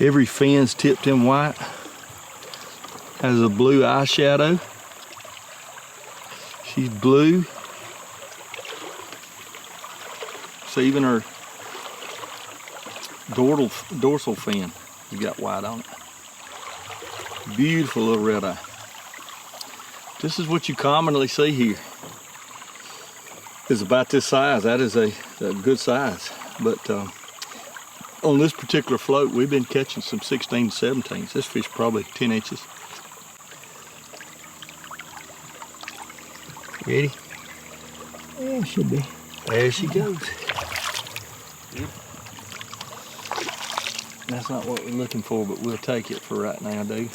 Every fin's tipped in white. Has a blue eyeshadow. She's blue. So even her dorsal fin has got white on it. Beautiful little red eye. This is what you commonly see here. It's about this size. That is a good size. But on this particular float, we've been catching some 16, 17s. This fish probably 10 inches. Ready? Yeah, should be. There she goes. Yep. That's not what we're looking for, but we'll take it for right now, dude.